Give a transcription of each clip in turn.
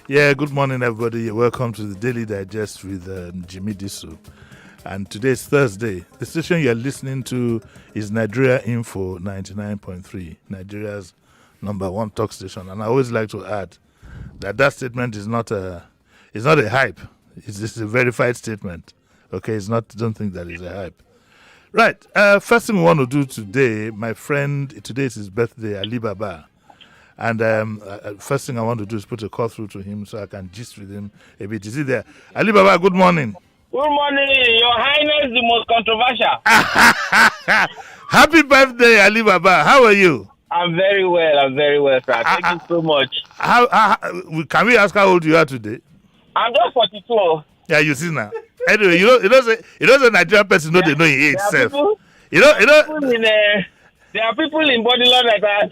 Yeah, good morning, everybody. Welcome to the Daily Digest with Jimi Disu. And today's Thursday. The station you're listening to is Nigeria Info 99.3, Nigeria's number one talk station. And I always like to add that statement is not a hype. It's just a verified statement. Okay, don't think that is a hype. Right. First thing we want to do today, my friend, today is his birthday, Ali Baba. And first thing I want to do is put a call through to him so I can gist with him a bit. Is he there? Ali Baba, good morning. Good morning, Your Highness, the most controversial. Happy birthday, Ali Baba. How are you? I'm very well, sir. Thank you so much. Can we ask how old you are today? I'm just 42. Yeah, you see now. Anyway, you know the Nigerian person know they know he age self. There are people in body law like that.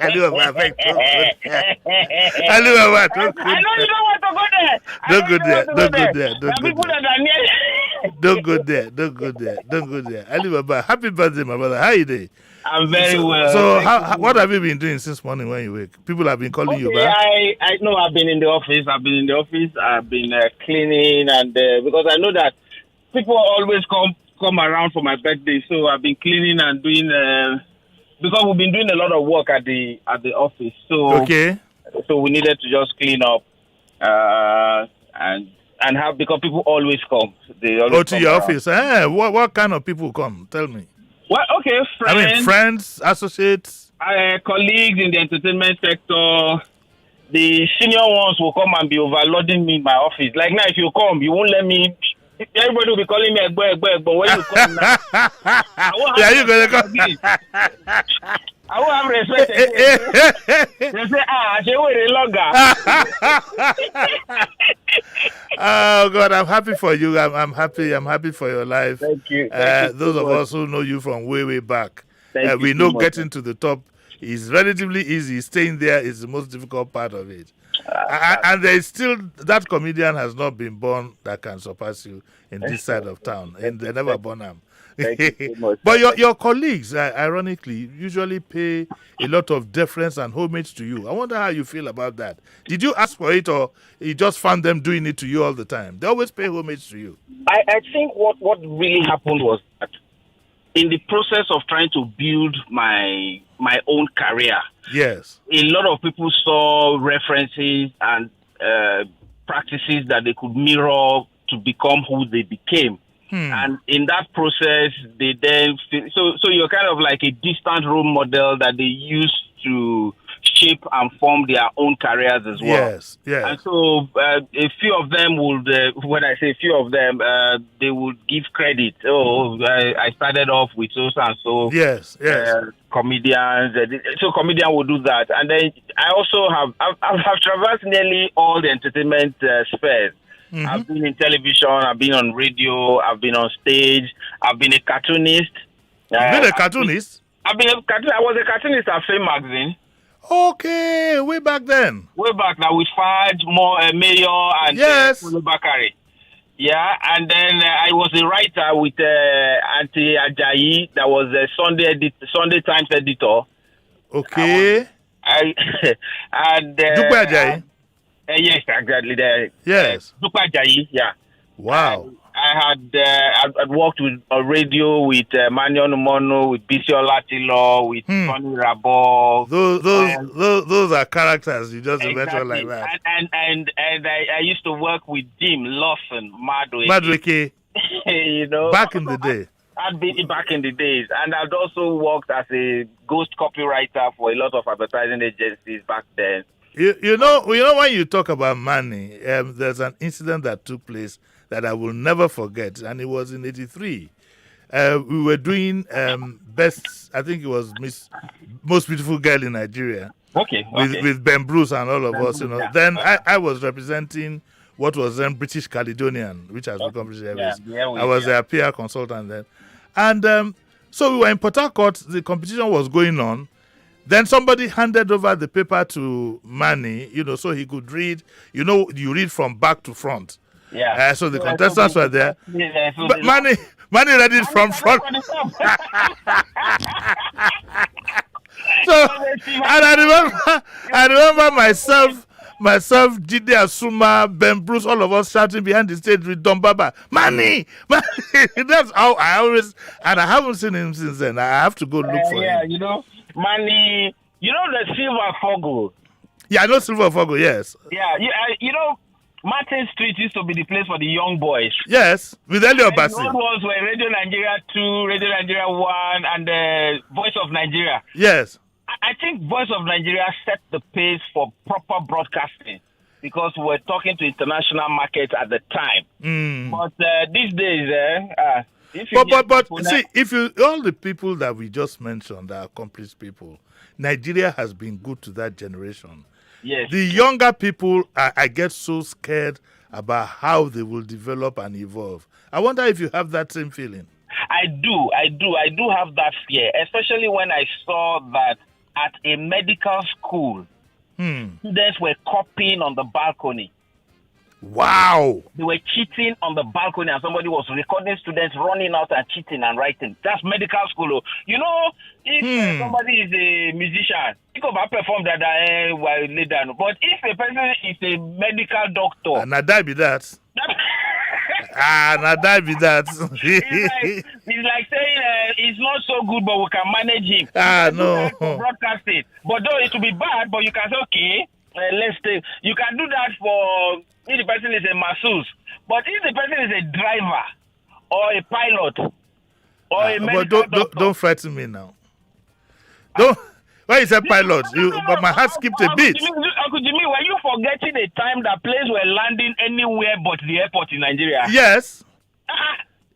Ali Baba, I know you don't want to go there. Don't go there. There are people that are near. Don't go there. Ali Baba, happy birthday, my brother. How are you doing? I'm very well. So, what have you been doing since morning when you wake? People have been calling you back? I know I've been in the office. I've been cleaning, and because I know that people always come around for my birthday, so I've been cleaning and doing because we've been doing a lot of work at the office. So so we needed to just clean up and have, because people always come. They always to your office. What kind of people come? Tell me. Well, okay, friends. I mean, friends, associates, colleagues in the entertainment sector. The senior ones will come and be overloading me in my office. Like now, if you come, you won't let me. Everybody will be calling me Egbo, but when you come now, you're gonna come. I won't have respect. They say, she will longer. Oh God, I'm happy for you. I'm happy for your life. Thank you. Those of us who know you from way back, we know getting to the top is relatively easy. Staying there is the most difficult part of it. And there is still, that comedian has not been born that can surpass you in this side of town. And they never born him. Thank you so much. But your colleagues, ironically, usually pay a lot of deference and homage to you. I wonder how you feel about that. Did you ask for it, or you just found them doing it to you all the time? They always pay homage to you. I think what really happened was that in the process of trying to build my own career, yes, a lot of people saw references and practices that they could mirror to become who they became. And in that process, they then so you're kind of like a distant role model that they use to shape and form their own careers as well. Yes. And so a few of them would, when I say a few of them, they would give credit. I started off with so and so. Yes. Comedians. So comedian will do that. And then I also have traversed nearly all the entertainment spheres. Mm-hmm. I've been in television, I've been on radio, I've been on stage, I've been a cartoonist. You've been a cartoonist? I was a cartoonist at Fame magazine. Okay, way back then. Way back now with Faj, Mayor, and Bakari. Yeah, and then I was a writer with Auntie Ajayi, that was a Sunday Times editor. Okay. And Dupe Ajayi? Yes, exactly. Yes. Dupe Ajayi, yeah. Wow. I had worked with a radio with Manion Mono, with Bisi Olatilo, with Tony Rabo. Those are characters you just mentioned like that. And I used to work with Jim Lawson, Madweke. You know, back in the day. I'd been back in the days, and I'd also worked as a ghost copywriter for a lot of advertising agencies back then. You know when you talk about money, there's an incident that took place that I will never forget, and it was in '83. We were doing best, I think it was Most Beautiful Girl in Nigeria. Okay. With Ben Bruce and all of us, you know. Yeah. Then I was representing what was then British Caledonian, which has become British Airways. I was their PR consultant then. And so we were in Port Harcourt, the competition was going on. Then somebody handed over the paper to Manny, you know, so he could read. You know, you read from back to front. Yeah. So the contestants were there. But Manny read it from front. So, and I remember myself, Jide Asuma, Ben Bruce, all of us shouting behind the stage with Don Baba, Money! That's how I always, and I haven't seen him since then. I have to go look for him. Money, the Silver Fogo. Yeah, I know Silver Fogo, yes. Yeah, Martin Street used to be the place for the young boys. Yes, with Elio Bassi. The old ones were Radio Nigeria 2, Radio Nigeria 1, and Voice of Nigeria. Yes. I think Voice of Nigeria set the pace for proper broadcasting because we were talking to international markets at the time. But these days, see, if you all the people that we just mentioned, the accomplished people, Nigeria has been good to that generation. Yes. The younger people, I get so scared about how they will develop and evolve. I wonder if you have that same feeling. I do have that fear, especially when I saw that at a medical school, students were copying on the balcony. Wow. They were cheating on the balcony and somebody was recording students running out and cheating and writing. That's medical school. If somebody is a musician, he could have performed that while later. But if a person is a medical doctor... And I die be that. And I die be that. It's like saying it's not so good, but we can manage him. No. Broadcast it. But though it will be bad, but you can say, okay, let's take... You can do that for... If the person is a masseuse, but if the person is a driver or a pilot or a medical doctor, don't frighten me now. Don't. Why is a pilot? But my heart skipped a beat. Uncle Jimmy, were you forgetting the time that planes were landing anywhere but the airport in Nigeria? Yes.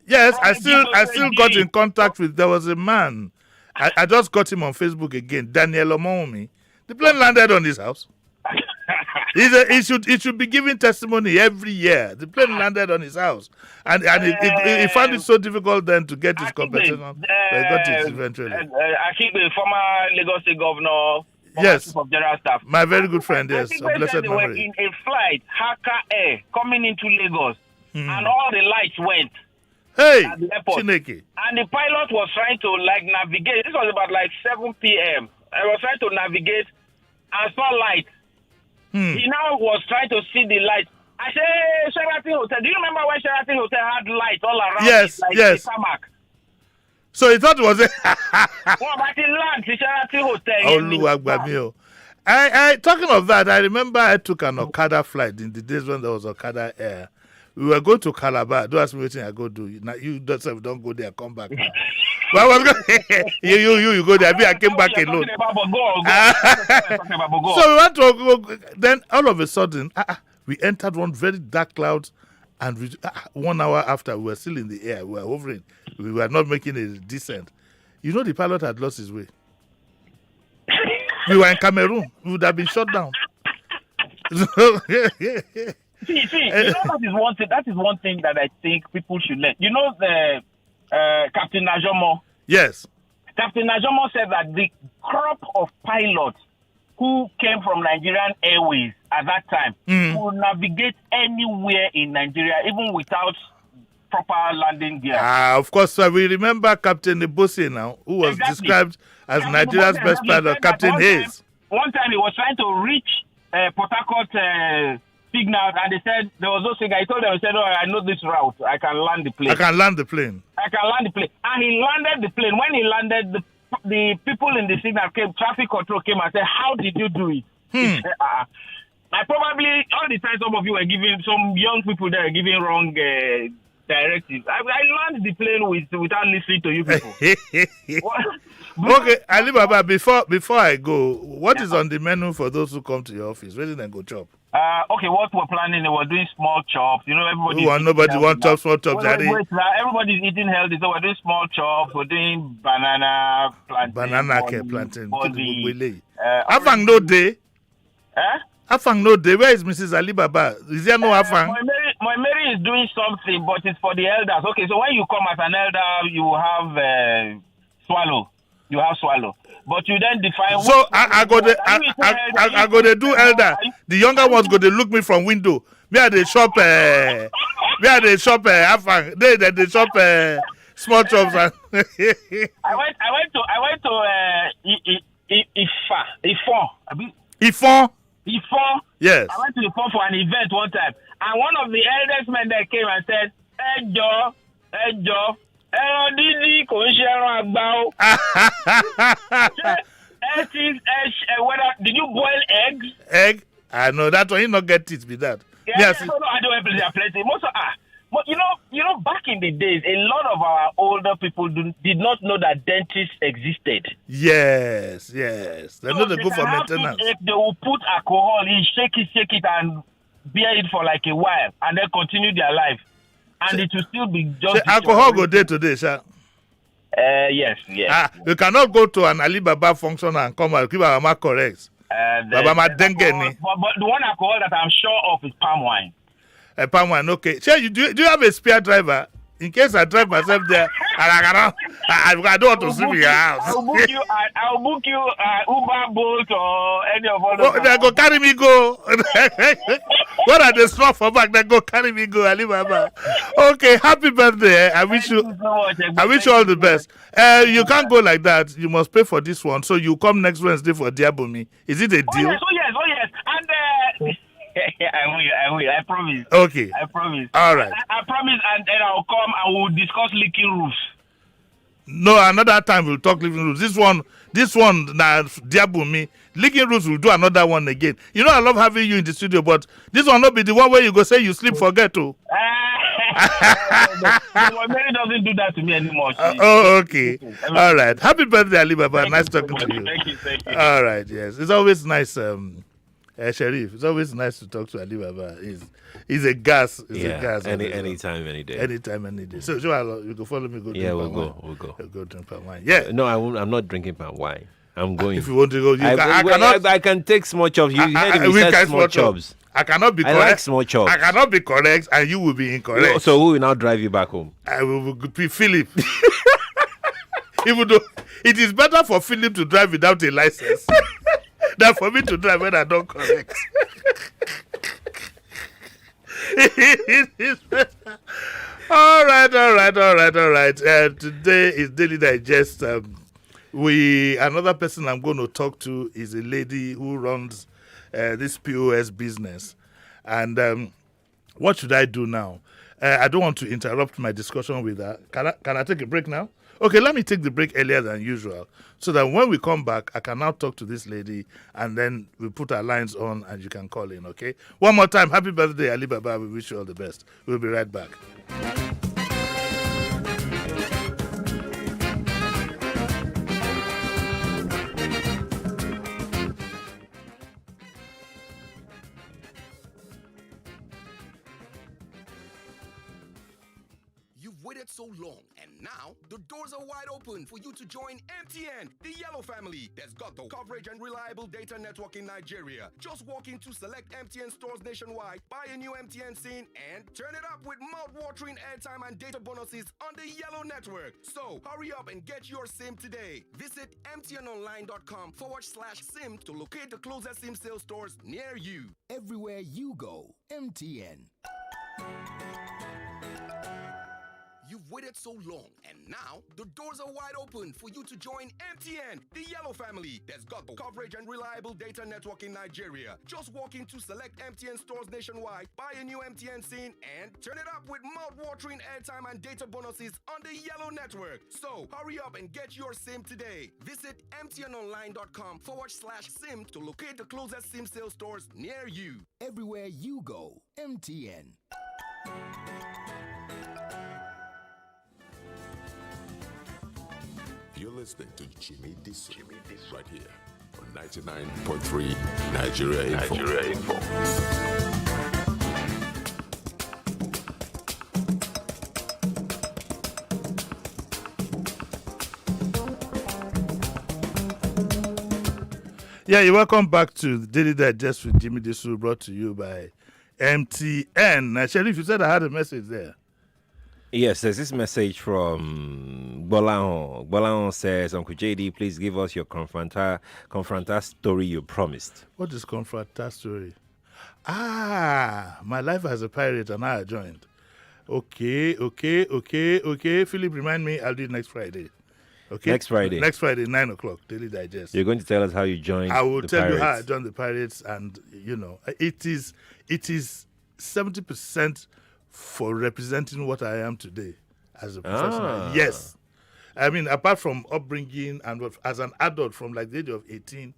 Yes, I still got in contact with. There was a man. I just got him on Facebook again. Daniel Omomi. The plane landed on his house. He should be giving testimony every year. The plane landed on his house, and he found it so difficult then to get his compensation. But he got it eventually. I think the former Lagos State governor, yes, of general staff, my very good friend, yes, of blessed memory. They were in a flight, Haka Air, coming into Lagos, and all the lights went. Hey, at the airport. Chineke. And the pilot was trying to navigate. This was about 7 p.m. I was trying to navigate and saw light. He now was trying to see the light. I said, Sheraton Hotel. Do you remember when Sheraton Hotel had lights all around? Yes, yes. Tarmac? So he thought it was What about the land? The Sheraton Hotel. I talking of that, I remember I took an Okada flight in the days when there was Okada Air. We were going to Calabar. Don't ask me what I go do. Now you don't go there. Come back now. Well, I was going. You go there. I came back alone. So we went to go. Then all of a sudden, we entered one very dark cloud, and 1 hour after, we were still in the air. We were hovering. We were not making a descent. The pilot had lost his way. We were in Cameroon. We would have been shot down. See, that is one thing that I think people should learn. The Captain Najomo. Yes. Captain Najomo said that the crop of pilots who came from Nigerian Airways at that time could navigate anywhere in Nigeria, even without proper landing gear. Of course, we remember Captain Ebose now, who was described as Nigeria's best pilot, Captain Hayes. One time he was trying to reach Port Harcourt signals, and they said there was no signal. He told them, I know this route. I can land the plane. And he landed the plane. When he landed, the people in the signal traffic control came and said, how did you do it? He said, I probably, all the time some of you were giving, some young people there were giving wrong directives. I landed the plane without listening to you people. Okay, Ali Baba, before I go, what is on the menu for those who come to your office? Where did they go chop? Okay, what we're planning, we're doing small chops. Everybody. Nobody wants small chops. Everybody's eating healthy, so we're doing small chops. We're doing banana, plantain. Afang no day. Afang no day. Where is Mrs. Ali Baba? Is there no Afang? My Mary is doing something, but it's for the elders. Okay, so when you come as an elder, you have swallow. You have swallow. But you then define. So I go to do elder. The younger ones go to look me from window. Me at the shop. They shop small chops. I went to Ifon. Ifon? Ifon. Yes. I went to Ifon for an event one time, and one of the eldest men there came and said, Ejo, Didi, did you boil eggs? Egg? I know that one. You not get it with that. Yes. No, I don't have plenty. But back in the days, a lot of our older people did not know that dentists existed. Yes. They know they go for maintenance. They will put alcohol in, shake it, and bear it for like a while, and then continue their life. And it will still be just... alcohol go day to day, sir. Yes. You cannot go to an Alibaba function and come and keep our mark correct. But the one alcohol that I'm sure of is palm wine. Palm wine, okay. Sure, do you have a spare driver? In case I drive myself there, I don't want to sleep in your house. I'll book you Uber, Bolt, or any of all those. They go carry me go. What are the stuff for back? They go carry me go, Alibaba. Okay, happy birthday. I wish you all the best. You can't go like that. You must pay for this one. So you come next Wednesday for Diabomi. Is it a deal? Oh yes. And I will. I promise. Okay. I promise. All right. I promise, and then I'll come and we'll discuss leaking roofs. No, another time we'll talk leaking roofs. This one, now, Diabumi, leaking roofs, we'll do another one again. You know, I love having you in the studio, but this one not be the one where you go say you sleep, forget to. Mary doesn't do that to me anymore. Okay. All right. Happy birthday, Alibaba. Nice talking to you. Thank you. All right. Yes. It's always nice. Sheriff, it's always nice to talk to Alibaba. He's a gas. Anytime, any day. Anytime, any day. So, you can follow me. We'll go. We'll go. Go drink palm wine. Yeah. No, I'm not drinking palm wine. I'm going. If you want to go, I can take small chops. You heard me say small chops. I cannot be correct. I like small chops. I cannot be correct, and you will be incorrect. So who will now drive you back home? I will be Philip. Even though it is better for Philip to drive without a license than for me to drive when I don't correct. All right. Today is Daily Digest. Another person I'm going to talk to is a lady who runs this POS business. And what should I do now? I don't want to interrupt my discussion with her. Can I take a break now? Okay, let me take the break earlier than usual so that when we come back, I can now talk to this lady and then we put our lines on and you can call in, okay? One more time, happy birthday, Alibaba. We wish you all the best. We'll be right back. Waited so long, and now the doors are wide open for you to join MTN, the yellow family that's got the coverage and reliable data network in Nigeria. Just walk into select MTN stores nationwide, buy a new MTN SIM, and turn it up with mouth-watering airtime and data bonuses on the yellow network. So hurry up and get your SIM today. Visit mtnonline.com/SIM to locate the closest SIM sales stores near you. Everywhere you go, MTN. You've waited so long, and now the doors are wide open for you to join MTN, the yellow family that's got the coverage and reliable data network in Nigeria. Just walk into select MTN stores nationwide, buy a new MTN SIM, and turn it up with mouth-watering airtime and data bonuses on the yellow network. So hurry up and get your SIM today. Visit mtnonline.com/SIM to locate the closest SIM sales stores near you. Everywhere you go, MTN. You're listening to Jimi Disu right here on 99.3 Nigeria Info. Yeah, you're welcome back to the Daily Digest with Jimi Disu, brought to you by MTN. Now, Sheriff, you said I had a message there. Yes, there's this message from Bolahon. Bolahon says, Uncle JD, please give us your confronta story you promised. What is confronta story? My life as a pirate and I joined. Okay. Philip, remind me, I'll do it next Friday. Okay. Next Friday. Next Friday, 9 o'clock. Daily Digest. You're going to tell us how you joined. I will the tell Pirates. you how I joined the Pirates, and it is 70% for representing what I am today as a professional. Yes. I mean, apart from upbringing and as an adult from like the age of 18,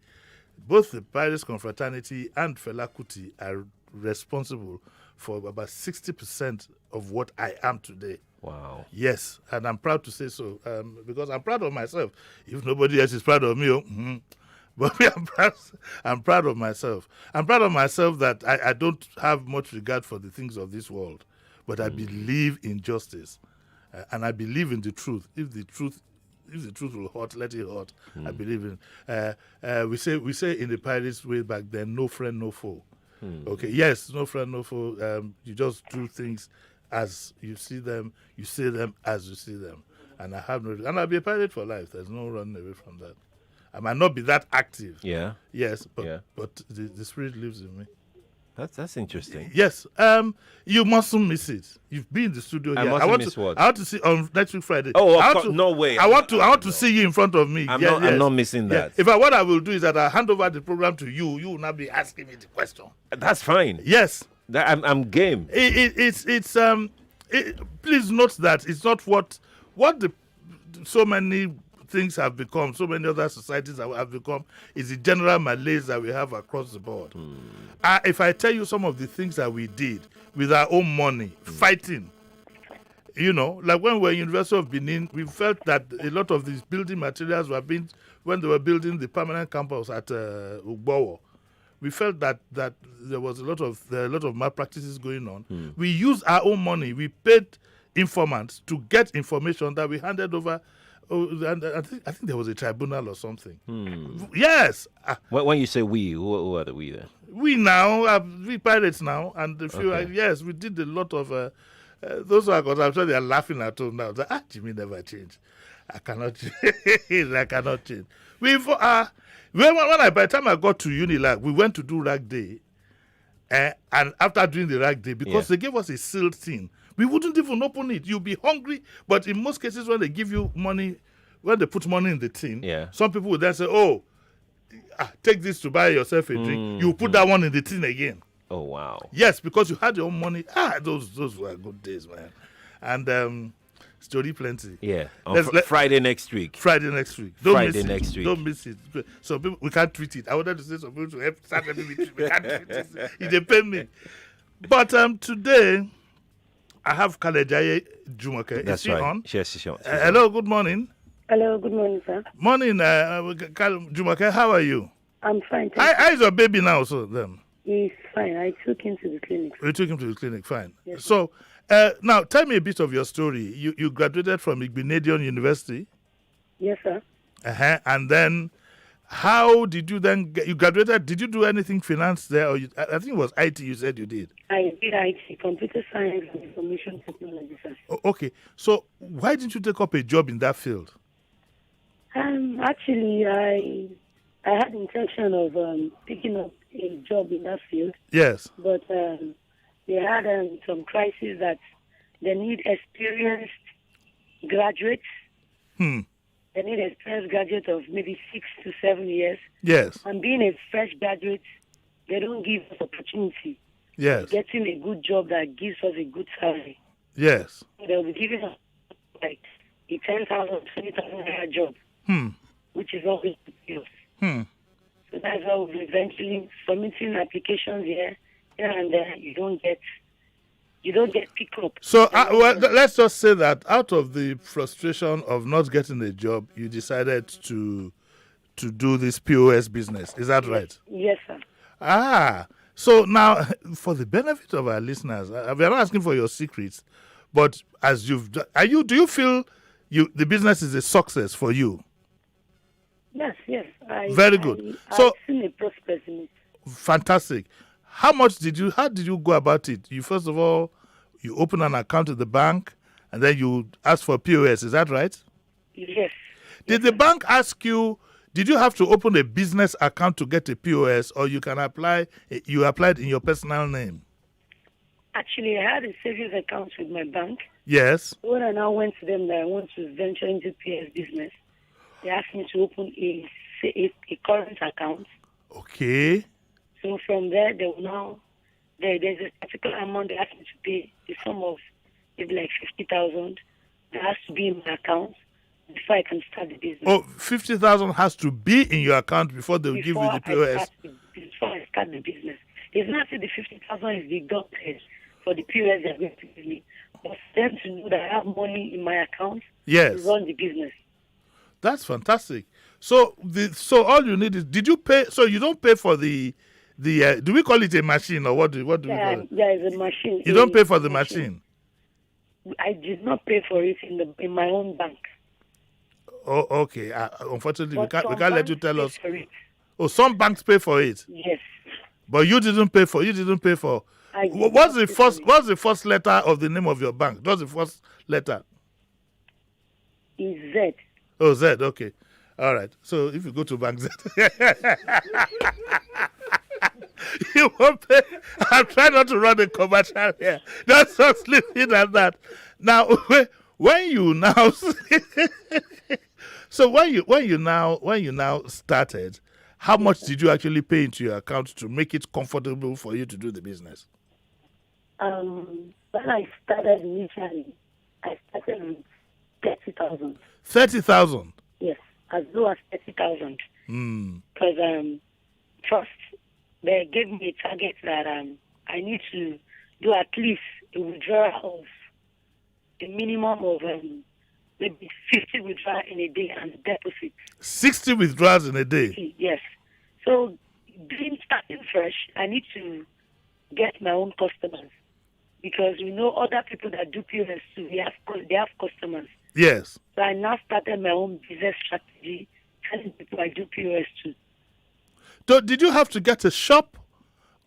both the Pirates Confraternity and Fela Kuti are responsible for about 60% of what I am today. Wow. Yes, and I'm proud to say so because I'm proud of myself. If nobody else is proud of me, but I'm proud of myself. I'm proud of myself that I don't have much regard for the things of this world, but I believe in justice. And I believe in the truth. If the truth will hurt, let it hurt. I believe in. We say in the Pirates way back then, no friend, no foe. Okay, yes, no friend, no foe. You just do things as you see them. You say them as you see them. And I'll be a pirate for life. There's no running away from that. I might not be that active. Yeah. Yes, but the spirit lives in me. That's interesting. Yes. You mustn't miss it. You've been in the studio here. I want to see on next week Friday. Oh, no way. I want to see you in front of me. I'm not missing that. Yeah. What I will do is that I'll hand over the program to you. You will not be asking me the question. That's fine. Yes. I'm game. Please note that it's not what so many things have become, so many other societies have become, is the general malaise that we have across the board. If I tell you some of the things that we did with our own money, fighting, like when we were in University of Benin, we felt that a lot of these building materials were being, when they were building the permanent campus at Ugbowo, we felt that there was a lot of malpractices going on. We used our own money. We paid informants to get information that we handed over. And I think there was a tribunal or something. Yes. When you say we, who are the we then? We now, we pirates now, and a few. Yes, we did a lot of those are because I'm sure they are laughing at home now. Jimmy never changed. I cannot change. I cannot change. By the time I got to Unilag, we went to do rag day, and after doing the rag day, because they gave us a sealed tin, we wouldn't even open it. You'll be hungry, but in most cases, when they give you money, when they put money in the tin, some people would then say, "Oh, take this to buy yourself a drink." You put that one in the tin again. Oh wow! Yes, because you had your own money. Those were good days, man. And story plenty. Yeah. Friday next week. Friday next week. Next week. Don't miss it. So people, we can't tweet it. I wanted to say some people to start helping me. We can't tweet it. It depends me. But today, I have Kalejaye Jumoke. That's Is she right. on? Yes, she's on. Hello, good morning. Hello, good morning, sir. Morning, Jumoke. How are you? I'm fine. How is your baby now? So then. He's fine. I took him to the clinic. You took him to the clinic, fine. Yes, so, now tell me a bit of your story. You graduated from Igbinedion University. Yes, sir. And then, how did you then you graduated? Did you do anything finance there? Or I think it was IT you said you did. I did IT, computer science and information technology, sir. Okay. So, why didn't you take up a job in that field? Actually, I had intention of picking up a job in that field. Yes. But they had some crisis that they need experienced graduates. They need experienced graduates of maybe 6 to 7 years. Yes. And being a fresh graduate, they don't give us opportunity. Yes. Getting a good job that gives us a good salary. Yes. So they'll be giving us like a 10,000, 20,000 job, which is not good to us. So that's how we eventually submitting applications here and there. You don't get picked up. So let's just say that out of the frustration of not getting a job, you decided to do this POS business. Is that right? Yes, sir. So now, for the benefit of our listeners, we're not asking for your secrets, but as do you feel the business is a success for you? Yes. Very good. I've seen a prospect in it. Fantastic. How did you go about it? You first of all, you open an account at the bank, and then you ask for POS. Is that right? Yes. Did the bank ask you? Did you have to open a business account to get a POS, or you can apply? You applied in your personal name. Actually, I had a savings account with my bank. Yes. When I now went to them that I want to venture into POS business, they asked me to open a current account. Okay. So from there, they will now, there's a particular amount they asked me to pay, the sum of maybe like 50,000. That has to be in my account before I can start the business. Oh, 50,000 has to be in your account before they will give you the POS. Before I start the business. It's not that the 50,000 is deducted for the POS they're going to give me, but for them to know that I have money in my account Yes. to run the business. That's fantastic. So all you need is, did you pay? So you don't pay for the do we call it a machine or what do we call it? Yeah, it's a machine. You don't pay for the machine. I did not pay for it in my own bank. Oh, okay. Unfortunately, we But can't some let you banks tell pay us. for it. Oh, some banks pay for it, Yes. but you didn't pay for. I did What's not the pay first? for it. What's the first letter of the name of your bank? What's the first letter? It's Z. Oh, Z. Okay. All right. So if you go to Bank Z, you won't pay. I'm trying not to run a commercial here. Just leave at that. Now, when you now, so when you now started, how much did you actually pay into your account to make it comfortable for you to do the business? When I started initially, I started with 30,000. 30,000. Yes, as low as 30,000. Hmm. Because first they gave me a target that I need to do at least a withdrawal of a minimum of maybe 50 withdrawal in a day and deposit. 60 withdrawals in a day. Yes. So starting fresh, I need to get my own customers because we know other people that do POS too. They have customers. Yes. So I now started my own business strategy, telling people I do POS too. So did you have to get a shop,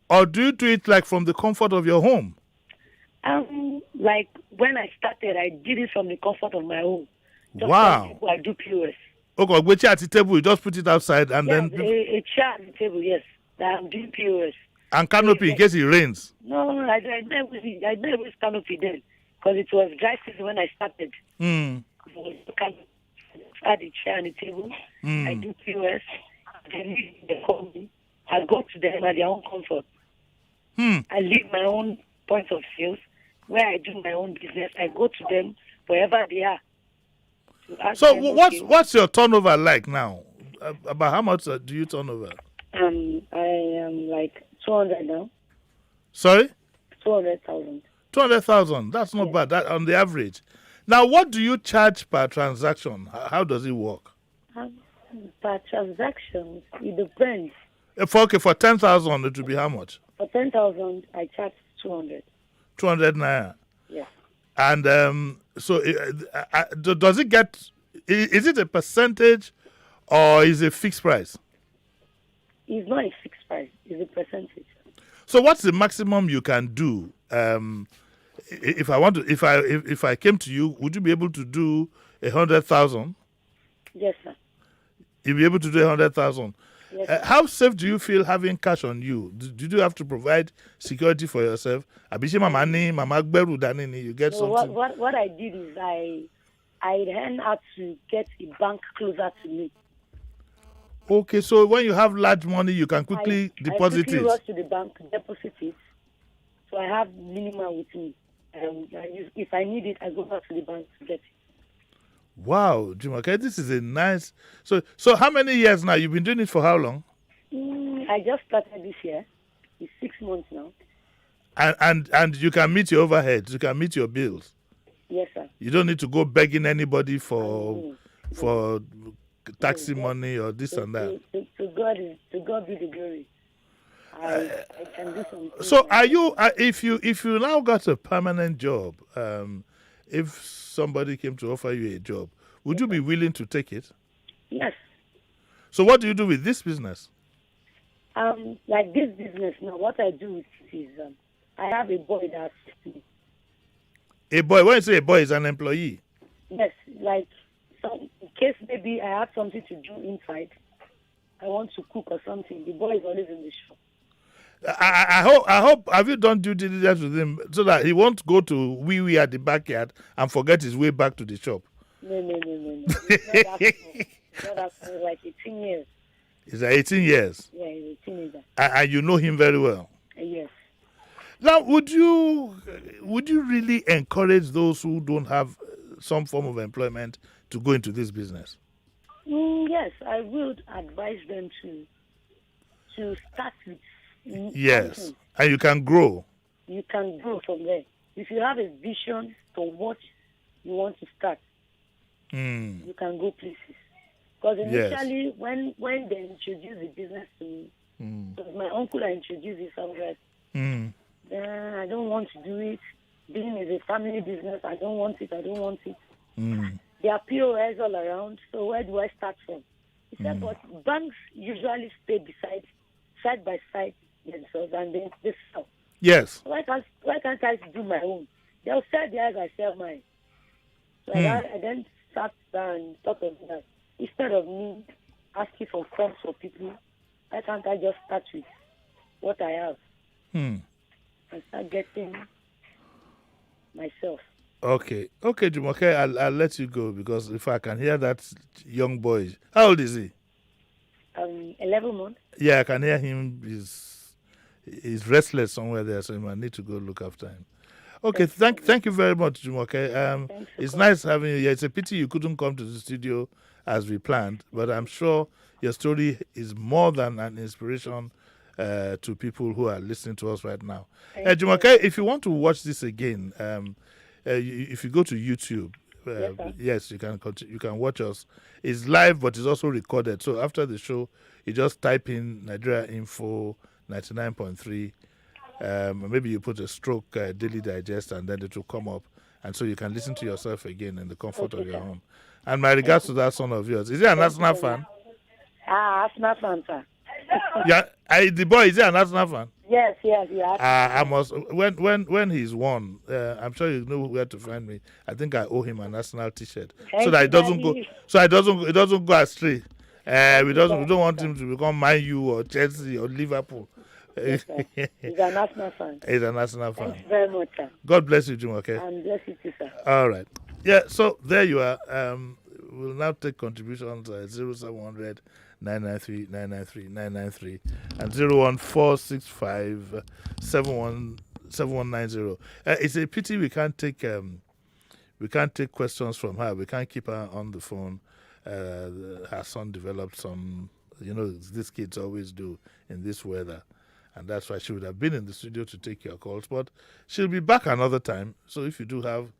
or do you do it like from the comfort of your home? Like when I started, I did it from the comfort of my home. Just Wow. telling people I do POS. Okay, which at the table, you just put it outside and Yeah, then a chair at the table, yes, that I'm doing POS. and canopy in case it rains. No, I never use canopy then because it was dry season when I started. Hmm. I had a chair on the table. I do POS. They call me. I go to them at their own comfort. I leave my own point of sales where I do my own business. I go to them wherever they are. So what's your turnover like now? About how much do you turn over? I am like 200 now. Sorry? 200,000. 200,000. That's not bad. That on the average. Now, what do you charge per transaction? How does it work? Per transaction, it depends. For 10,000, it will be how much? For 10,000, I charge 200. 200 naira. Yeah. And so does it get? Is it a percentage, or is it a fixed price? It's not a fixed price. It's a percentage. So what's the maximum you can do? If I came to you, would you be able to do 100,000? Yes, sir. You'll be able to do 100,000. Yes, How safe do you feel having cash on you? Did you have to provide security for yourself? Abishi mama ni mama gberu dani ni, you get so something. what I did is I then had to get a bank closer to me. Okay, so when you have large money, you can quickly deposit I quickly it. rush to the bank, deposit it. So I have minimum with me. If I need it, I go back to the bank to get it. Wow, Jumoke, this is a nice. So how many years now? You've been doing it for how long? I just started this year. It's 6 months now. And you can meet your overheads. You can meet your bills. Yes, sir. You don't need to go begging anybody for taxi money or this and that. To God be the glory. I can do something. So are you? If you now got a permanent job, if somebody came to offer you a job, would you be willing to take it? Yes. So what do you do with this business? Like this business now, what I do is I have a boy that assists me. A boy. When you say a boy, is an employee. Yes, like in case maybe I have something to do inside, I want to cook or something. The boy is always in the shop. I hope. Have you done due diligence with him so that he won't go to wee at the backyard and forget his way back to the shop? No. It's not that Not after like 18 years. He's 18 years. Yeah, he's a teenager. And you know him very well. Yes. Now, would you really encourage those who don't have some form of employment to go into this business? Yes, I would advise them to start with. Yes, something. and you can grow. You can grow from there. If you have a vision to what you want to start, you can go places. Because initially, when they introduced the business to me, it was my uncle that introduced it. So I was like, I don't want to do it. Being is a family business. I don't want it. There are POS all around. So where do I start from? He said, but banks usually stay side by side themselves, and they sell. Yes. Why can't I do my own? They'll sell theirs, I sell mine. So I then sat down and thought of that. Instead of me asking for funds for people, why can't I just start with what I have and start getting myself? Okay, Jumoke, I'll let you go, because if I can hear that young boy, how old is he? 11 months. Yeah, I can hear him. He's restless somewhere there, so you might need to go look after him. Okay, thank you very much, Jumoke. It's nice having you here. It's a pity you couldn't come to the studio as we planned, but I'm sure your story is more than an inspiration to people who are listening to us right now. Jumoke, if you want to watch this again, if you go to YouTube, yes, you can watch us. It's live, but it's also recorded. So after the show, you just type in Nigeria Info 99.3. Maybe you put a stroke Daily Digest, and then it will come up, and so you can listen to yourself again in the comfort of your home. And my regards to that son of yours. Is he an Arsenal fan? Arsenal fan, sir. Yeah, the boy, is he an Arsenal fan? Yes. I must. When he's won, I'm sure you know where to find me. I think I owe him an Arsenal T-shirt, so that it doesn't go. So it doesn't go astray. We don't want him to become Man U or Chelsea or Liverpool. Yes, he's an Arsenal fan. He's an Arsenal fan. Thanks very much, sir. God bless you, Jumoke. And bless you too, sir. All right. Yeah. So there you are. We'll now take contributions 0700 993 993 993 and 01465 7190. It's a pity we can't take questions from her. We can't keep her on the phone. Her son developed some, these kids always do in this weather, and that's why she would have been in the studio to take your calls. But she'll be back another time. So if you do have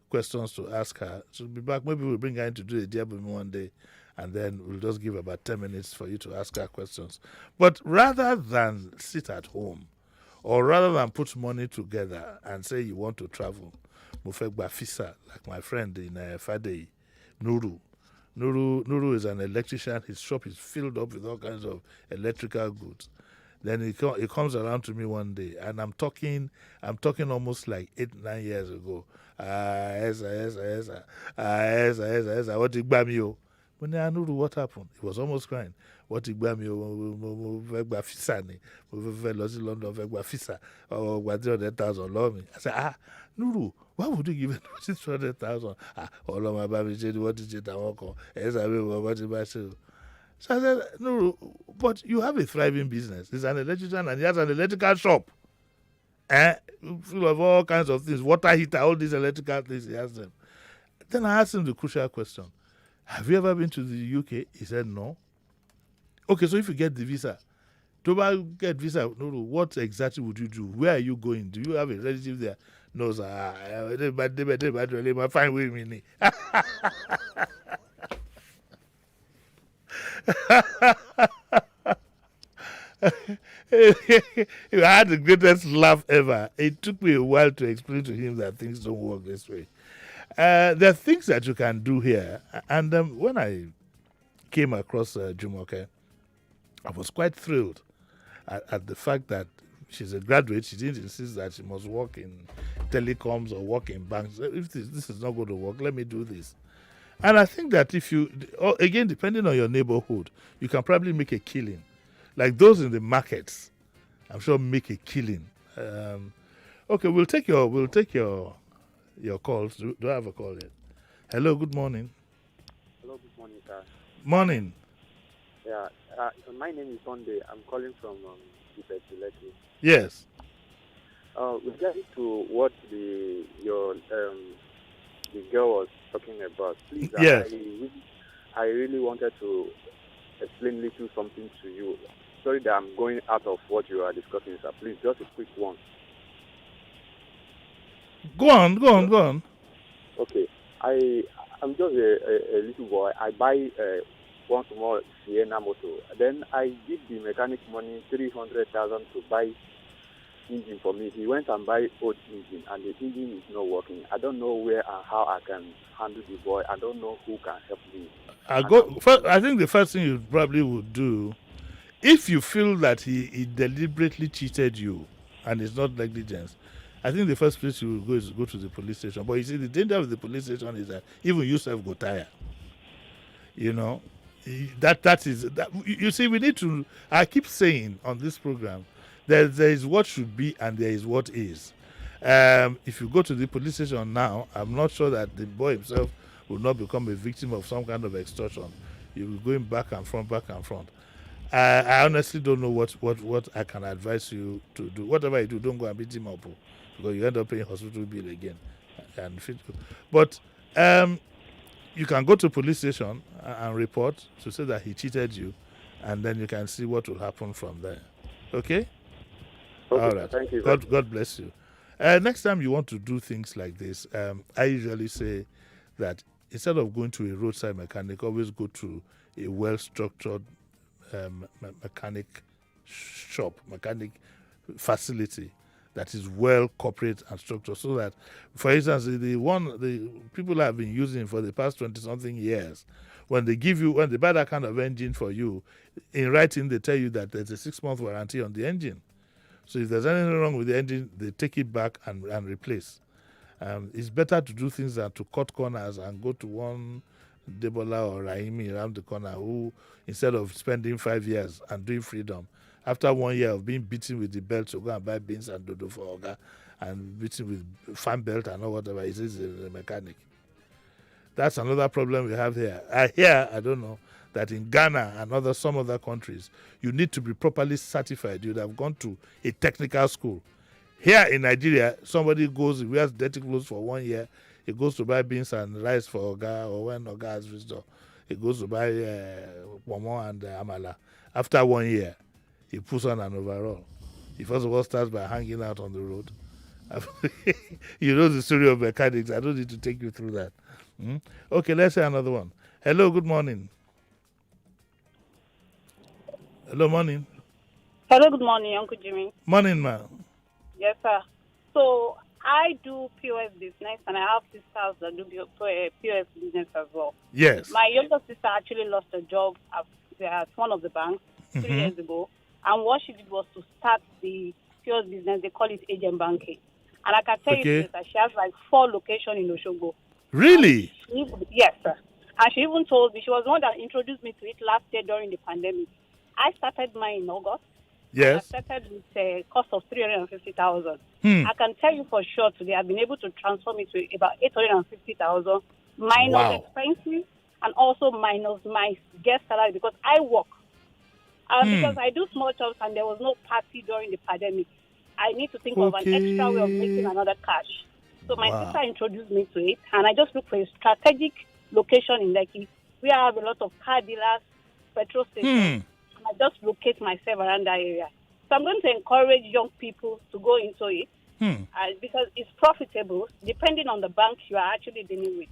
questions to ask her, she'll be back. Maybe we'll bring her in to do a diab with me one day, and then we'll just give about 10 minutes for you to ask her questions. But rather than sit at home, or rather than put money together and say you want to travel, Mufegba Fisa, like my friend in Fadei, Nuru. Nuru is an electrician. His shop is filled up with all kinds of electrical goods. Then he comes around to me one day, and I'm talking almost like 8-9 years ago. Yes, what you buy me? When I knew what happened, he was almost crying. What you buy me? Vegba Fisa ni, Velosi London Vegba Fisa, or 100,000 law me. I said, Nuru, why would you give it 200,000? All of my baby said, what is it? I walk on. Yes, I will. What is my sale? So I said, Nuru, but you have a thriving business. He's an electrician and he has an electrical shop. Full of all kinds of things, water heater, all these electrical things, he has them. Then I asked him the crucial question. Have you ever been to the UK? He said, no. Okay, so if you get the visa, to get visa, Nuru, what exactly would you do? Where are you going? Do you have a relative there? No, sir. I find with me. I had the greatest laugh ever. It took me a while to explain to him that things don't work this way. There are things that you can do here. And when I came across Jumoke, I was quite thrilled at the fact that she's a graduate. She didn't insist that she must work in telecoms or work in banks. If this is not going to work, let me do this. And I think that if you, again, depending on your neighborhood, you can probably make a killing. Like those in the markets, I'm sure make a killing. Okay, we'll take your calls. Do I have a call yet? Hello, good morning. Hello, good morning, sir. Morning. Yeah, my name is Sunday. I'm calling from Lekki. Yes. Regarding to what the girl was talking about, please, Yes. I really wanted to explain little something to you. Sorry that I'm going out of what you are discussing, sir. Please, just a quick one. Go on. Okay, I'm just a little boy. I buy one small Sienna motor. Then I give the mechanic money 300,000 to buy engine for me. He went and buy old engine, and the engine is not working. I don't know where and how I can handle the boy. I don't know who can help me. I think the first thing you probably would do, if you feel that he deliberately cheated you and it's not negligence, I think the first place you will go is go to the police station. But you see, the danger of the police station is that even you yourself go tired. You know, that is that. You see, we need to. I keep saying on this program, there is what should be and there is what is. If you go to the police station now, I'm not sure that the boy himself will not become a victim of some kind of extortion. You will going back and front. I honestly don't know what I can advise you to do. Whatever you do, don't go and beat him up, because you end up paying hospital bill again. But you can go to police station and report to say that he cheated you, and then you can see what will happen from there. Okay? All right. Thank you. God bless you. Next time you want to do things like this, I usually say that instead of going to a roadside mechanic, always go to a well-structured mechanic facility that is well corporate and structured, so that, for instance, the people have been using for the past 20-something years, when they buy that kind of engine for you, in writing they tell you that there's a 6-month warranty on the engine. So if there's anything wrong with the engine, they take it back and replace. It's better to do things than to cut corners and go to one Debola or Raimi around the corner, who, instead of spending 5 years and doing freedom, after 1 year of being beaten with the belt to go and buy beans and dodo for Oga, and beaten with fan belt and all whatever, he says he's a mechanic. That's another problem we have here. I don't know, that in Ghana and some other countries, you need to be properly certified. You'd have gone to a technical school. Here in Nigeria, somebody wears dirty clothes for 1 year, he goes to buy beans and rice for Oga, or when Oga has visitor, he goes to buy pomo and amala. After 1 year, he puts on an overall. He first of all starts by hanging out on the road. You know the story of mechanics. I don't need to take you through that. Okay, let's say another one. Hello, good morning. Hello, morning. Hello, good morning, Uncle Jimmy. Morning, ma'am. Yes, sir. So I do POS business, and I have sisters that do POS business as well. Yes. My younger sister actually lost a job at one of the banks 3 years ago, and what she did was to start the POS business. They call it agent banking. And I can tell you that she has like 4 locations in Oshogo. Really? Yes, sir. And she even told me, she was the one that introduced me to it last year during the pandemic. I started mine in August. Yes. I started with a cost of 350,000. I can tell you for sure today I've been able to transform it to about 850,000 minus expenses, and also minus my guest salary, because I work. Because I do small jobs and there was no party during the pandemic. I need to think of an extra way of making another cash. So my sister introduced me to it, and I just look for a strategic location in Lekki where I have a lot of car dealers, petrol stations, and I just locate myself around that area. So I'm going to encourage young people to go into it because it's profitable depending on the bank you are actually dealing with.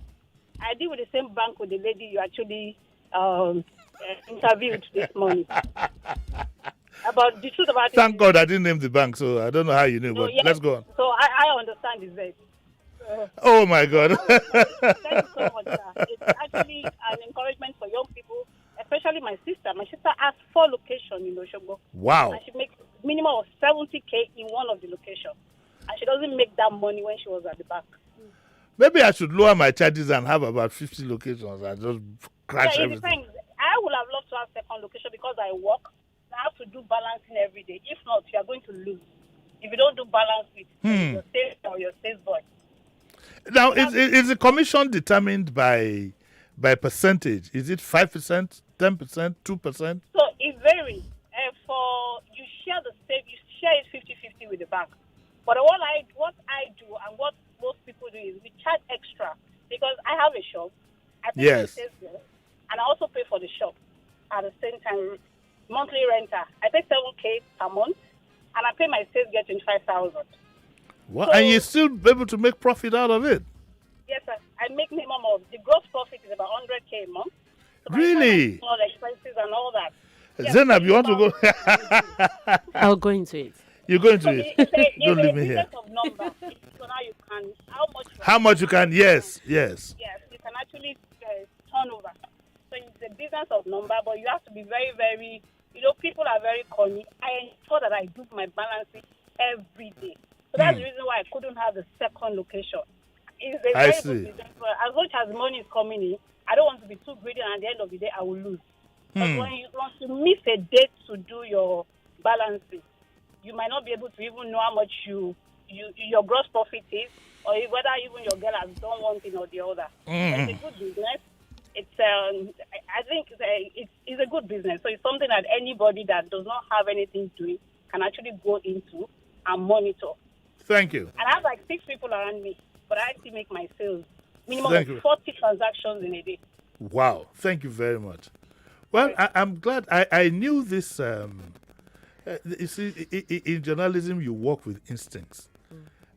I deal with the same bank with the lady you actually interviewed this morning. About the truth about Thank God I didn't name the bank, so I don't know how you knew, but let's go on. So I understand this best. Oh my God. Thank you so much, sir. It's actually an encouragement for young people, especially my sister. My sister has 4 locations in Oshogo. Wow. And she makes minimum of 70K in one of the locations. And she doesn't make that money when she was at the bank. Maybe I should lower my charges and have about 50 locations and just crash everything. Depends. I would have loved to have second location because I work. I have to do balancing every day. If not, you are going to lose. If you don't do balance with your sales or your sales boy. Now, is the commission determined by percentage? Is it 5%, 10%, 2%? So it varies. You share you share it 50-50 with the bank. But what I do and what most people do is we charge extra because I have a shop. I pay for the sales girl, and I also pay for the shop at the same time. Monthly renter. I pay 7K per month, and I pay my sales girl 25,000. What? So, and you still be able to make profit out of it? Yes, sir. I make minimum of the gross profit is about 100K a month. So really? All expenses and all that. Zainab, you want to go? I'll go into it. You're going to it. Don't leave me here. Of numbers. So now you can how much you can? Yes. Yes, you can actually turn over. So it's a business of number, but you have to be very, very. People are very corny. I ensure that I do my balancing every day. So that's the reason why I couldn't have the second location. It's a very good business. But as much as money is coming in, I don't want to be too greedy, and at the end of the day, I will lose. But when you want to miss a date to do your balancing, you might not be able to even know how much your gross profit is, or whether even your girl has done one thing or the other. It's a good business. I think it's a good business. So it's something that anybody that does not have anything doing can actually go into and monitor. Thank you. And I have like 6 people around me, but I actually make my sales minimum of 40 transactions in a day. Wow. Thank you very much. Well, I'm glad I knew this. You see, in journalism, you work with instincts.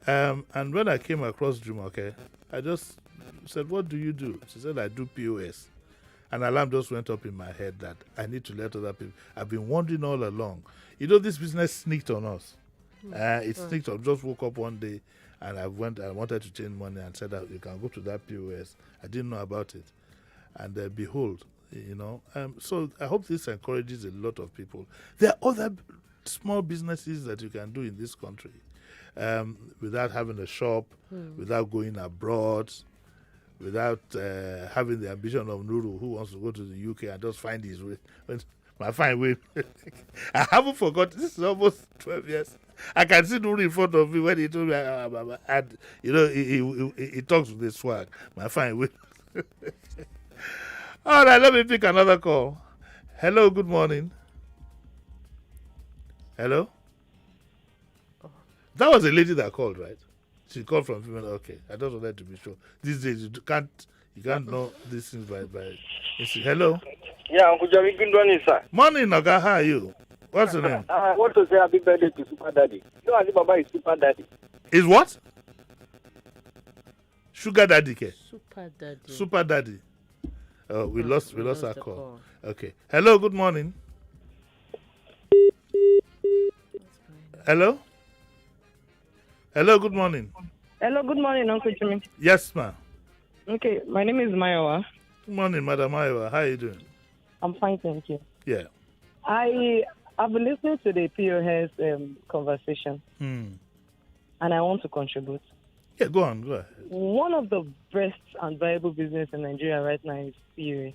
And when I came across Jumoke, I just said, what do you do? She said, I do POS. An alarm just went up in my head that I need to let other people. I've been wondering all along. This business sneaked on us. It sneaked on. Just woke up one day and I wanted to change money and said that you can go to that POS. I didn't know about it. And behold, so I hope this encourages a lot of people. There are other small businesses that you can do in this country without having a shop, without going abroad, without having the ambition of Nuru, who wants to go to the UK and just find his way. I find way. I haven't forgotten. This is almost 12 years. I can see Nuru in front of me when he told me, and he talks with the swag. I find way. All right, let me pick another call. Hello, good morning. Hello? That was a lady that called, right? She called from female. Okay, I just wanted to be sure. These days you can't know these things by. Hello. Yeah, Uncle Jerry, good morning, sir. Morning, Naga. How are you? What's your name? I want to say happy birthday to Super Daddy. Alibaba is Super Daddy. Is what? Sugar Daddy, ke? Super Daddy. Super Daddy. Oh, we lost our call. Okay. Hello, good morning. Hello? Hello, good morning. Hello, good morning, Uncle Jimmy. Yes, ma'am. Okay, my name is Mayowa. Good morning, Madam Mayowa. How are you doing? I'm fine, thank you. Yeah. I've been listening to the POS conversation, and I want to contribute. Yeah, go on, go ahead. One of the best and viable business in Nigeria right now is POS.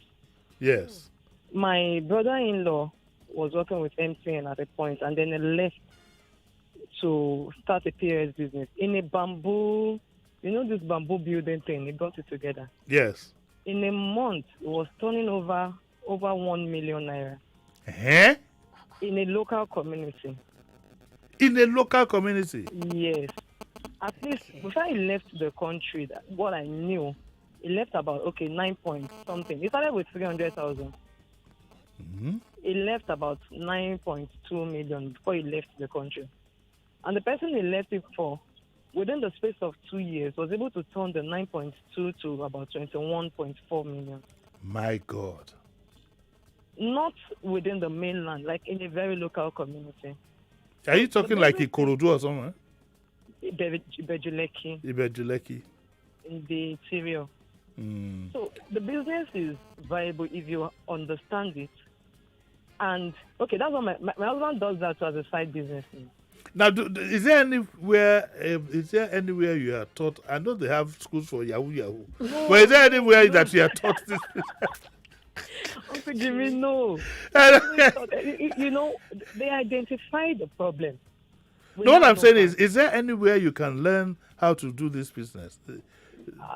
Yes. My brother-in-law was working with MTN at a point, and then he left to start a POS business in a bamboo, this bamboo building thing. He got it together. Yes. In a month, it was turning over 1 million naira. Eh? In a local community. In a local community? Yes. At least before he left the country, what I knew, he left about 9 point something. He started with 300,000. He left about 9.2 million before he left the country. And the person he left it for, within the space of 2 years, was able to turn the 9.2 to about 21.4 million. My God. Not within the mainland, like in a very local community. Are you talking like Ikorodu or somewhere? Ibejuleki. In the interior. So the business is viable if you understand it. And, that's what my husband does that as a side business. Now, is there anywhere you are taught? I know they have schools for Yahoo. No. But is there anywhere that you are taught this? Uncle Jimmy, no. They identify the problem. No, what I'm saying is there anywhere you can learn how to do this business?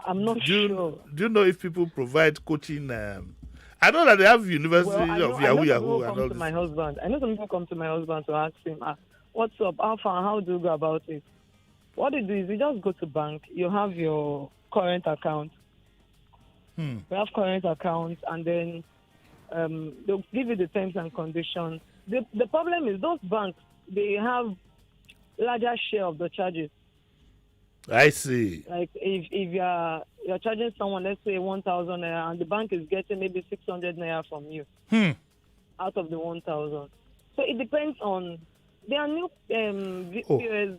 I'm not sure. Do you know if people provide coaching? I know that they have University Well, I know, of I know Yahoo some Yahoo people and come all to this. my husband. I know some people come to my husband to ask him, what's up, how far, how do you go about it? What you do is you just go to bank, you have your current account. You have current account, and then they'll give you the terms and conditions. The problem is those banks, they have larger share of the charges. I see. Like if you're charging someone, let's say 1,000 naira, and the bank is getting maybe 600 naira from you out of the 1,000. So it depends on their new POS.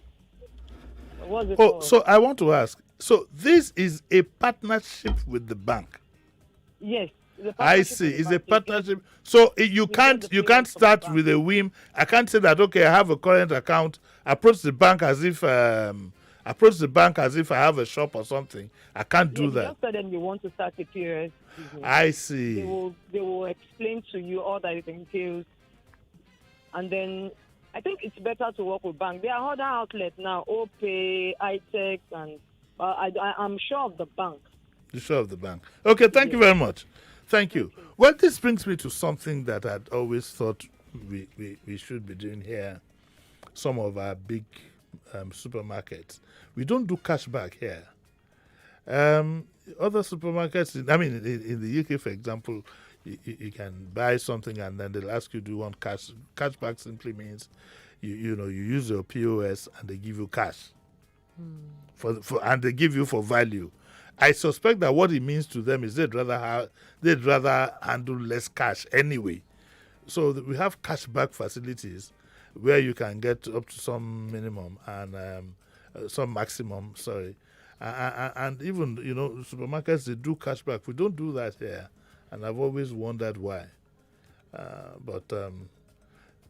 What's it called? So I want to ask. So this is a partnership with the bank. Yes. I see. It's a partnership. So you can't start with a whim. I can't say that, okay, I have a current account. Approach the bank as if I have a shop or something. I can't do that. Just tell them you want to start a POS business. I see. They will explain to you all that it entails, and then I think it's better to work with bank. There are other outlets now, OPay, iTech, and I'm sure of the bank. You're sure of the bank. Okay, thank you very much. Thank you. Well, this brings me to something that I'd always thought we should be doing here. Some of our big supermarkets. We don't do cashback here. Other supermarkets, in the UK, for example, you can buy something and then they'll ask you, do you want cash? Cashback simply means you use your POS and they give you cash. And they give you for value. I suspect that what it means to them is they'd rather handle less cash anyway. So we have cashback facilities where you can get up to some minimum and some maximum. Sorry, and even supermarkets, they do cashback. We don't do that here, and I've always wondered why.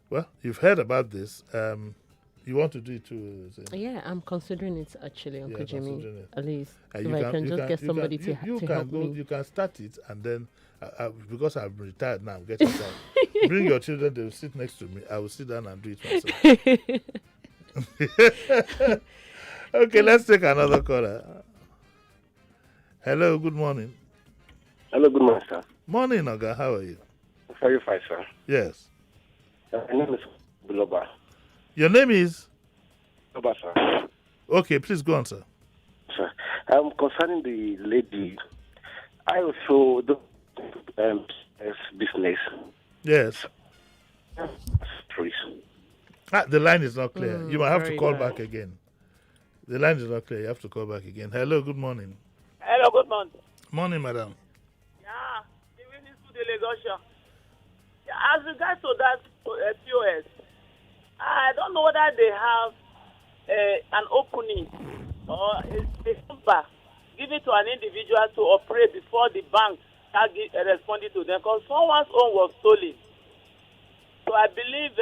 Well, you've heard about this. You want to do it too? Yeah, I'm considering it actually, Uncle Jimmy. At least, if I can just get somebody to help me. You can start it, and then because I'm retired now, I'm getting tired. Bring your children; they will sit next to me. I will sit down and do it myself. Okay, let's take another caller. Hello, good morning. Hello, good morning, sir. Morning, Oga. How are you? Very fine, sir. Yes. My name is Buloba. Your name is? Buloba, sir. Okay, please go on, sir. Sir, concerning the lady, I also do business. Yes. The line is not clear. You might have to call back again. The line is not clear. You have to call back again. Hello, good morning. Hello, good morning. Morning, madam. Yeah, the witness to the negotiation. As regards to that POS, I don't know whether they have an opening or a number given to an individual to operate before the bank start responding to them, because someone's own was stolen. So I believe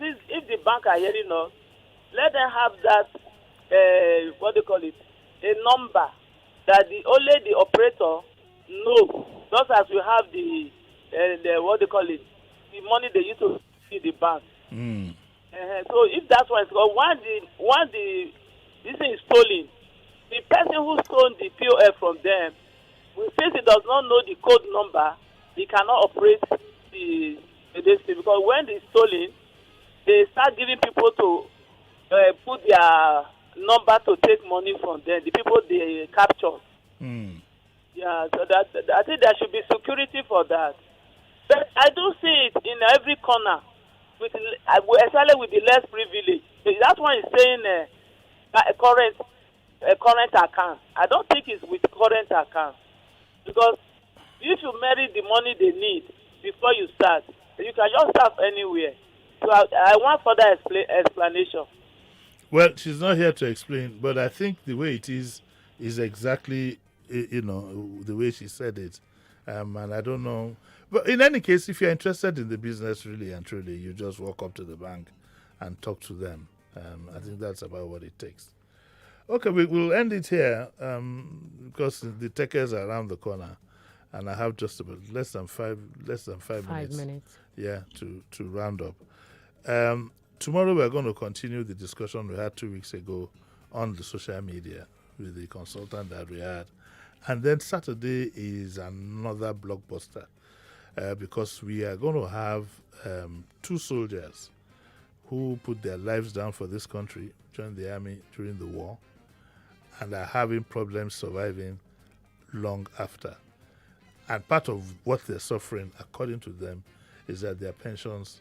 since if the bank are hearing us, let them have that, what they call it, a number that only the operator knows, just as we have the what they call it, the money they use to feed the bank. So if that's why, once this thing is stolen, the person who stole the POS from them, since he does not know the code number, he cannot operate the because when it's stolen, they start giving people to put their number to take money from them, the people they capture. Yeah, so that I think there should be security for that. But I do see it in every corner, especially with the less privilege. That's why he's saying a current account. I don't think it's with current account, because if you marry the money they need before you start, you can just start anywhere. So I want further explanation. Well, she's not here to explain, but I think the way it is exactly, the way she said it. And I don't know. But in any case, if you're interested in the business really and truly, you just walk up to the bank and talk to them. I think that's about what it takes. Okay, we'll end it here because the takers are around the corner. And I have just about less than five minutes. 5 minutes. Yeah, to round up. Tomorrow we're going to continue the discussion we had 2 weeks ago on the social media with the consultant that we had. And then Saturday is another blockbuster. because we are going to have 2 soldiers who put their lives down for this country, joined the army during the war, and are having problems surviving long after. And part of what they're suffering, according to them, is that their pensions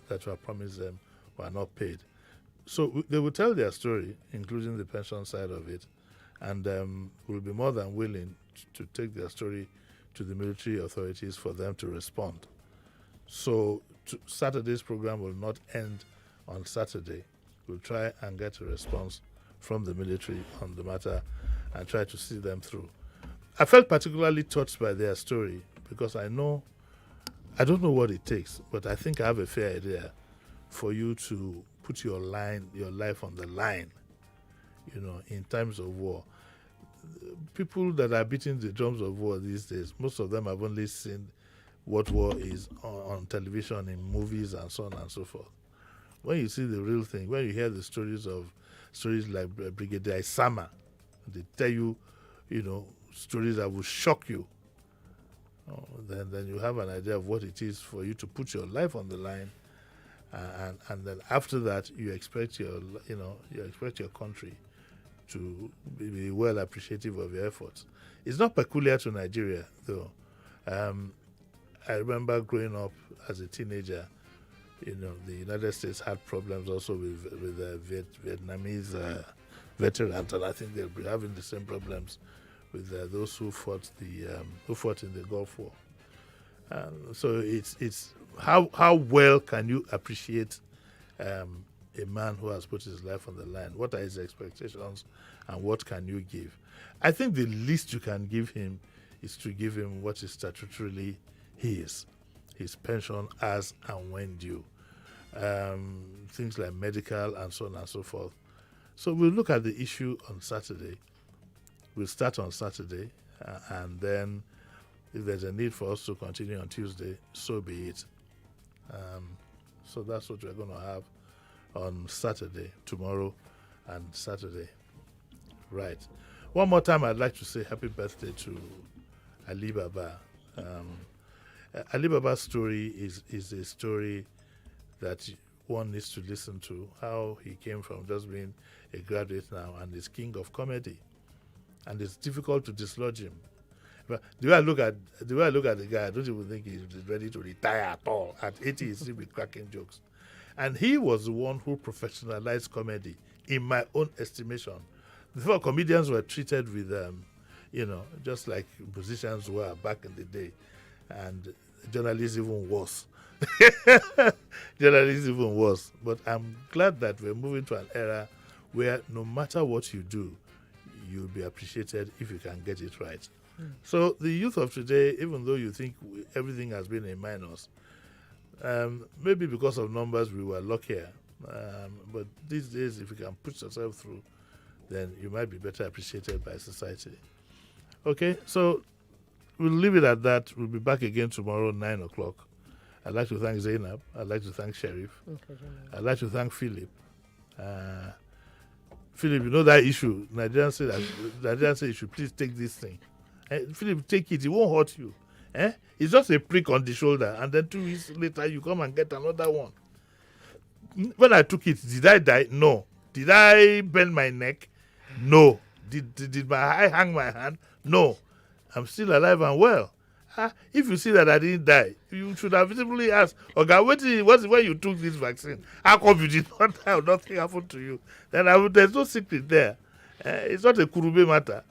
that were promised them were not paid. So they will tell their story, including the pension side of it, and will be more than willing to take their story to the military authorities for them to respond. So Saturday's program will not end on Saturday. We'll try and get a response from the military on the matter and try to see them through. I felt particularly touched by their story because I don't know what it takes, but I think I have a fair idea for you to put your life on the line, in times of war. People that are beating the drums of war these days, most of them have only seen what war is on television, in movies, and so on and so forth. When you see the real thing, when you hear the stories like Brigadier Isama, they tell you, stories that will shock you. Then you have an idea of what it is for you to put your life on the line, and then after that you expect your country to be well appreciative of your efforts. It's not peculiar to Nigeria, though. I remember growing up as a teenager. The United States had problems also with Vietnamese veterans, and I think they'll be having the same problems with those who fought in the Gulf War. So it's how well can you appreciate a man who has put his life on the line? What are his expectations, and what can you give? I think the least you can give him is to give him what is statutorily his pension as and when due. Things like medical and so on and so forth. So we'll look at the issue on Saturday. We'll start on Saturday, and then if there's a need for us to continue on Tuesday, so be it. So that's what we're going to have on Saturday, tomorrow and Saturday. Right. One more time, I'd like to say happy birthday to Ali Baba. Ali Baba's story is a story that one needs to listen to, how he came from just being a graduate now and is king of comedy. And it's difficult to dislodge him. But the way I look at the guy, I don't even think he's ready to retire at all. At 80, he's still be cracking jokes. And he was the one who professionalized comedy, in my own estimation. Before, comedians were treated with, just like musicians were back in the day. And journalists even worse. Journalists even worse. But I'm glad that we're moving to an era where no matter what you do, you'll be appreciated if you can get it right. So the youth of today, even though you think everything has been a minus, maybe because of numbers we were luckier, but these days if you can push yourself through, then you might be better appreciated by society. Okay, so we'll leave it at that. We'll be back again tomorrow, 9 o'clock. I'd like to thank Zainab. I'd like to thank Sheriff. I'd like to thank Philip. Philip, you know that issue. Nigerians say you should please take this thing. Philip, take it. It won't hurt you. It's just a prick on the shoulder. And then 2 weeks later, you come and get another one. When I took it, did I die? No. Did I bend my neck? No. Did my eye hang my hand? No. I'm still alive and well. If you see that I didn't die, you should have visibly asked, okay, what's when you took this vaccine? How come you did not die or nothing happened to you? Then there's no secret there. It's not a kurube matter.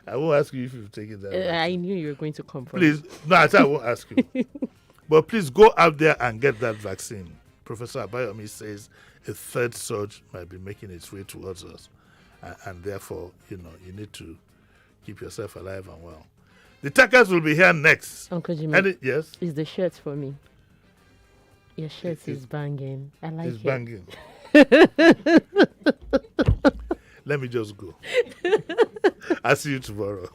I won't ask you if you've taken that. I knew you were going to come from. Please, no, I won't ask you. But please go out there and get that vaccine. Professor Abayomi says a third surge might be making its way towards us. And therefore, you need to keep yourself alive and well. The Takas will be here next. Uncle Jimmy. Yes? Is the shirt for me? Your shirt is banging. I like it. It's banging. Let me just go. I'll see you tomorrow.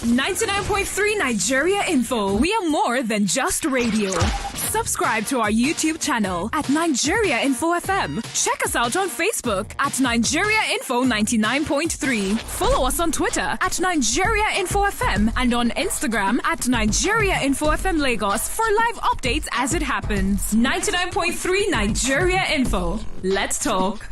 99.3 Nigeria Info. We are more than just radio. Subscribe to our YouTube channel at Nigeria Info FM. Check us out on Facebook at Nigeria Info 99.3. Follow us on Twitter at Nigeria Info FM and on Instagram at Nigeria Info FM Lagos for live updates as it happens. 99.3 Nigeria Info. Let's talk.